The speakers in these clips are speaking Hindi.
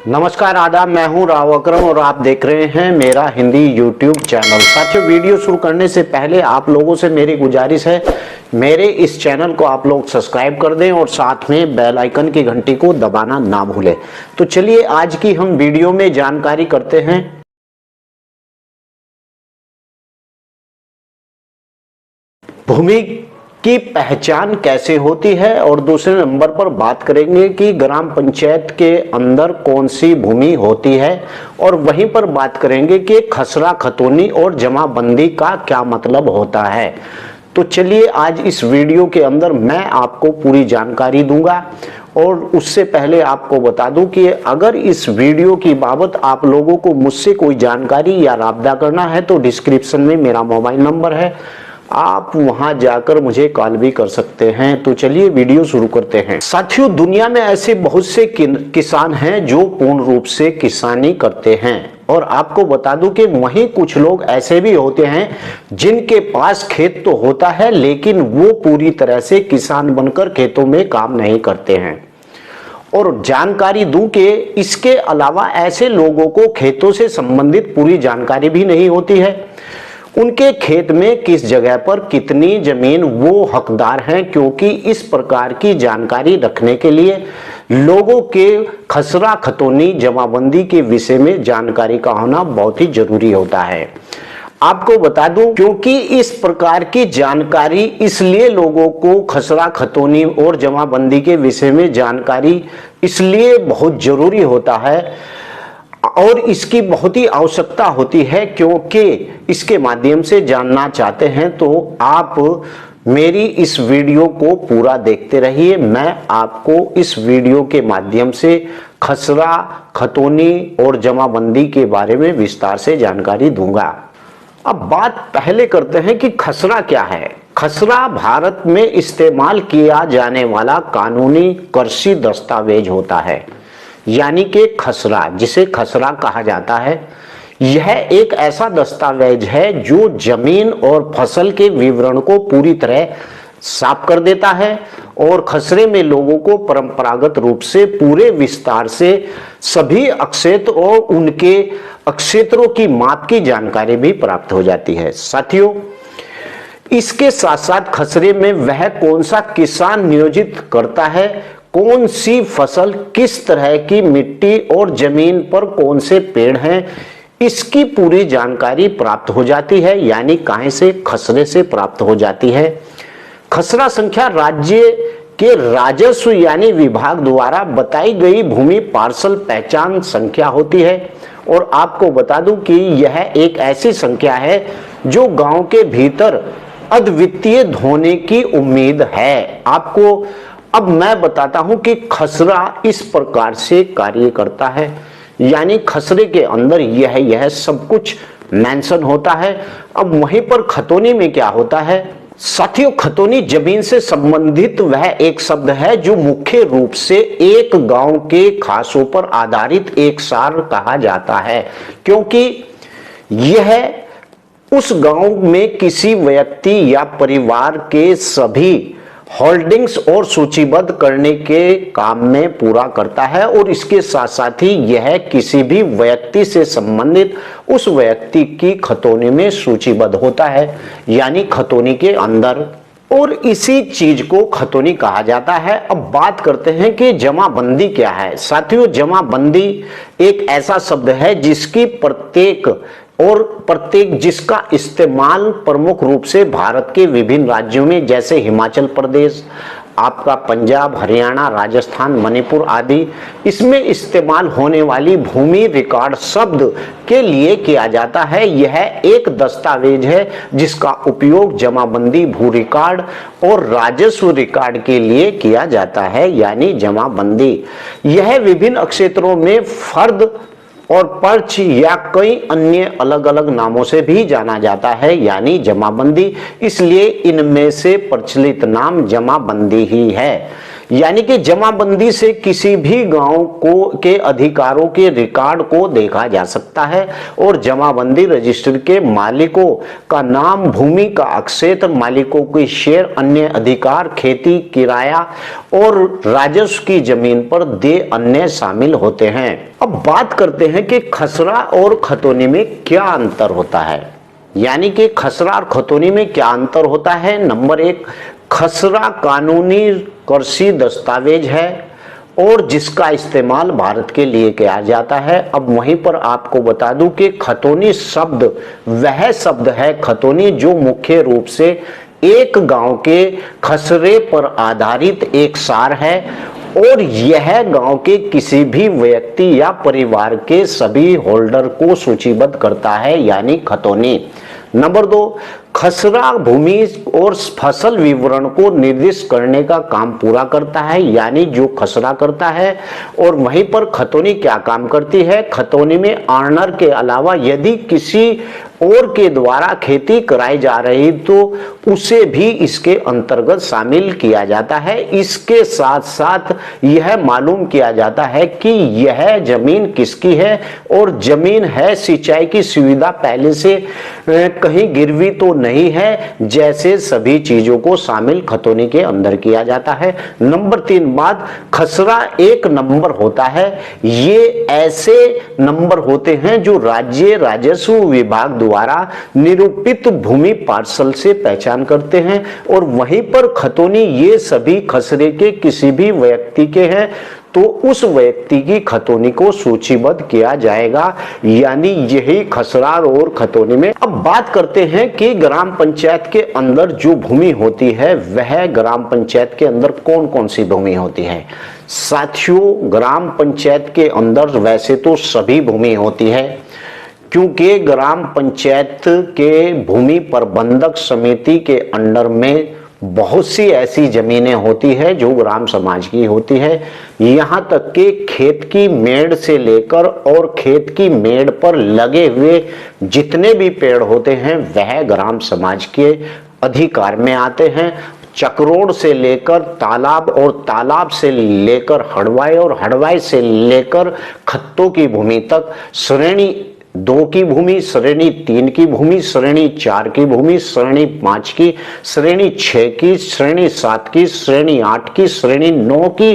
नमस्कार, आदाब। मैं हूं राव अकरम और आप देख रहे हैं मेरा हिंदी यूट्यूब चैनल। साथियों, वीडियो शुरू करने से पहले आप लोगों से मेरी गुजारिश है, मेरे इस चैनल को आप लोग सब्सक्राइब कर दें और साथ में बेल आइकन की घंटी को दबाना ना भूलें। तो चलिए आज की हम वीडियो में जानकारी करते हैं भूमि की पहचान कैसे होती है, और दूसरे नंबर पर बात करेंगे कि ग्राम पंचायत के अंदर कौन सी भूमि होती है, और वहीं पर बात करेंगे कि खसरा खतौनी और जमाबंदी का क्या मतलब होता है। तो चलिए आज इस वीडियो के अंदर मैं आपको पूरी जानकारी दूंगा। और उससे पहले आपको बता दूं कि अगर इस वीडियो की बाबत आप लोगों को मुझसे कोई जानकारी या राब्ता करना है तो डिस्क्रिप्शन में मेरा मोबाइल नंबर है, आप वहां जाकर मुझे कॉल भी कर सकते हैं। तो चलिए वीडियो शुरू करते हैं। साथियों, दुनिया में ऐसे बहुत से किसान हैं जो पूर्ण रूप से किसानी करते हैं, और आपको बता दूं कि वहीं कुछ लोग ऐसे भी होते हैं जिनके पास खेत तो होता है लेकिन वो पूरी तरह से किसान बनकर खेतों में काम नहीं करते हैं। और जानकारी दूं कि इसके अलावा ऐसे लोगों को खेतों से संबंधित पूरी जानकारी भी नहीं होती है। उनके खेत में किस जगह पर कितनी जमीन वो हकदार हैं, क्योंकि इस प्रकार की जानकारी रखने के लिए लोगों के खसरा खतौनी जमाबंदी के विषय में जानकारी का होना बहुत ही जरूरी होता है। आपको बता दूं, क्योंकि इस प्रकार की जानकारी इसलिए लोगों को खसरा खतौनी और जमाबंदी के विषय में जानकारी इसलिए बहुत जरूरी होता है और इसकी बहुत ही आवश्यकता होती है, क्योंकि इसके माध्यम से जानना चाहते हैं तो आप मेरी इस वीडियो को पूरा देखते रहिए। मैं आपको इस वीडियो के माध्यम से खसरा खतौनी और जमाबंदी के बारे में विस्तार से जानकारी दूंगा। अब बात पहले करते हैं कि खसरा क्या है। खसरा भारत में इस्तेमाल किया जाने वाला कानूनी कृषि दस्तावेज होता है, यानी कि खसरा, जिसे खसरा कहा जाता है, यह एक ऐसा दस्तावेज है जो जमीन और फसल के विवरण को पूरी तरह साफ कर देता है और खसरे में लोगों को परंपरागत रूप से पूरे विस्तार से सभी अक्षेत्र और उनके अक्षेत्रों की माप की जानकारी भी प्राप्त हो जाती है। साथियों, इसके साथ साथ खसरे में वह कौन सा किसान नियोजित करता है, कौन सी फसल किस तरह की मिट्टी और जमीन पर कौन से पेड़ हैं, इसकी पूरी जानकारी प्राप्त हो जाती है, यानी कहां से, खसरे से प्राप्त हो जाती है। खसरा संख्या राज्य के राजस्व यानी विभाग द्वारा बताई गई भूमि पार्सल पहचान संख्या होती है। और आपको बता दूं कि यह एक ऐसी संख्या है जो गांव के भीतर अद्वितीय होने की उम्मीद है। आपको अब मैं बताता हूं कि खसरा इस प्रकार से कार्य करता है, यानी खसरे के अंदर यह सब कुछ मेंशन होता है। अब वहीं पर खतौनी में क्या होता है। साथियों, खतौनी जमीन से संबंधित वह एक शब्द है जो मुख्य रूप से एक गांव के खासों पर आधारित एक सार कहा जाता है, क्योंकि यह उस गांव में किसी व्यक्ति या परिवार के सभी होल्डिंग्स और सूचीबद्ध करने के काम में पूरा करता है, और इसके साथ साथ ही यह किसी भी व्यक्ति से संबंधित उस व्यक्ति की खतौनी में सूचीबद्ध होता है, यानी खतौनी के अंदर, और इसी चीज को खतौनी कहा जाता है। अब बात करते हैं कि जमाबंदी क्या है। साथियों, जमाबंदी एक ऐसा शब्द है जिसका इस्तेमाल प्रमुख रूप से भारत के विभिन्न राज्यों में, जैसे हिमाचल प्रदेश, आपका पंजाब, हरियाणा, राजस्थान, मणिपुर आदि, इसमें इस्तेमाल होने वाली भूमि रिकॉर्ड शब्द के लिए किया जाता है। यह एक दस्तावेज है जिसका उपयोग जमाबंदी, भू रिकॉर्ड और राजस्व रिकॉर्ड के लिए किया जाता है, यानी जमाबंदी। यह विभिन्न क्षेत्रों में फर्द और पर्च या कई अन्य अलग अलग नामों से भी जाना जाता है, यानी जमाबंदी, इसलिए इनमें से प्रचलित नाम जमाबंदी ही है। यानी कि जमाबंदी से किसी भी गांव को के अधिकारों के रिकॉर्ड को देखा जा सकता है और जमाबंदी रजिस्टर के मालिकों का नाम, भूमि का अक्षेत्र, मालिकों की शेयर, अन्य अधिकार, खेती, किराया और राजस्व की जमीन पर देय अन्य शामिल होते हैं। अब बात करते हैं कि खसरा और खतौनी में क्या अंतर होता है। यानी कि खसरा और खतौनी में क्या अंतर होता है। नंबर 1, खसरा कानूनी कृषि दस्तावेज है और जिसका इस्तेमाल भारत के लिए किया जाता है। अब वहीं पर आपको बता दूं कि खतौनी शब्द वह शब्द है खतौनी जो मुख्य रूप से एक गांव के खसरे पर आधारित एक सार है और यह गांव के किसी भी व्यक्ति या परिवार के सभी होल्डर को सूचीबद्ध करता है, यानी खतौनी। नंबर 2, खसरा भूमि और फसल विवरण को निर्दिष्ट करने का काम पूरा करता है, यानी जो खसरा करता है। और वहीं पर खतौनी क्या काम करती है। खतौनी में ऑनर के अलावा यदि किसी और के द्वारा खेती कराई जा रही तो उसे भी इसके अंतर्गत शामिल किया जाता है। इसके साथ साथ यह मालूम किया जाता है कि यह जमीन किसकी है और जमीन है सिंचाई की सुविधा पहले से कहीं गिरवी तो नहीं है, जैसे सभी चीजों को शामिल खतौनी के अंदर किया जाता है। नंबर 3 बात, खसरा एक नंबर होता है। ये ऐसे नंबर होते हैं जो राज्य राजस्व विभाग द्वारा निरूपित भूमि पार्सल से पहचान करते हैं और वहीं पर खतौनी ये सभी खसरे के किसी भी व्यक्ति के हैं तो उस व्यक्ति की खतौनी को सूचीबद्ध किया जाएगा, यानी यही खसरा और खतौनी में। अब बात करते हैं कि ग्राम पंचायत के अंदर जो भूमि होती है वह ग्राम पंचायत के अंदर कौन कौन सी भूमि होती है। साथियों, ग्राम पंचायत के अंदर वैसे तो सभी भूमि होती है, क्योंकि ग्राम पंचायत के भूमि प्रबंधक समिति के अंडर में बहुत सी ऐसी जमीनें होती है जो ग्राम समाज की होती है। यहाँ तक कि खेत की मेड़ से लेकर और खेत की मेड़ पर लगे हुए जितने भी पेड़ होते हैं वह ग्राम समाज के अधिकार में आते हैं। चक्रोड़ से लेकर तालाब और तालाब से लेकर हड़वाई और हड़वाई से लेकर खत्तों की भूमि तक, श्रेणी 2 की भूमि, श्रेणी 3 की भूमि, श्रेणी 4 की भूमि, श्रेणी 5 की, श्रेणी 6 की, श्रेणी 7 की, श्रेणी 8 की, श्रेणी 9 की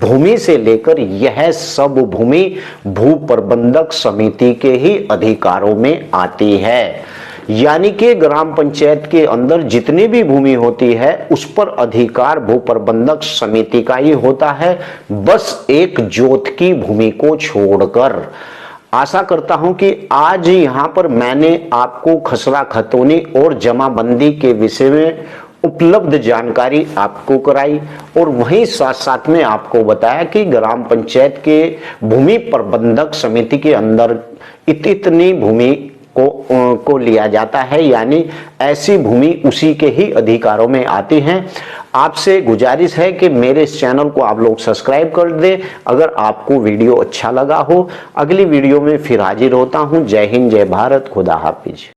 भूमि से लेकर यह सब भूमि भू प्रबंधक समिति के ही अधिकारों में आती है। यानी कि ग्राम पंचायत के अंदर जितनी भी भूमि होती है उस पर अधिकार भू प्रबंधक समिति का ही होता है, बस एक जोत की भूमि को छोड़कर। आशा करता हूं कि आज यहां पर मैंने आपको खसरा खतौनी और जमाबंदी के विषय में उपलब्ध जानकारी आपको कराई और वहीं साथ साथ में आपको बताया कि ग्राम पंचायत के भूमि प्रबंधक समिति के अंदर इतनी भूमि को लिया जाता है, यानी ऐसी भूमि उसी के ही अधिकारों में आती हैं। आपसे गुजारिश है कि मेरे इस चैनल को आप लोग सब्सक्राइब कर दें अगर आपको वीडियो अच्छा लगा हो। अगली वीडियो में फिर हाजिर होता हूं। जय हिंद, जय भारत, खुदा हाफिज।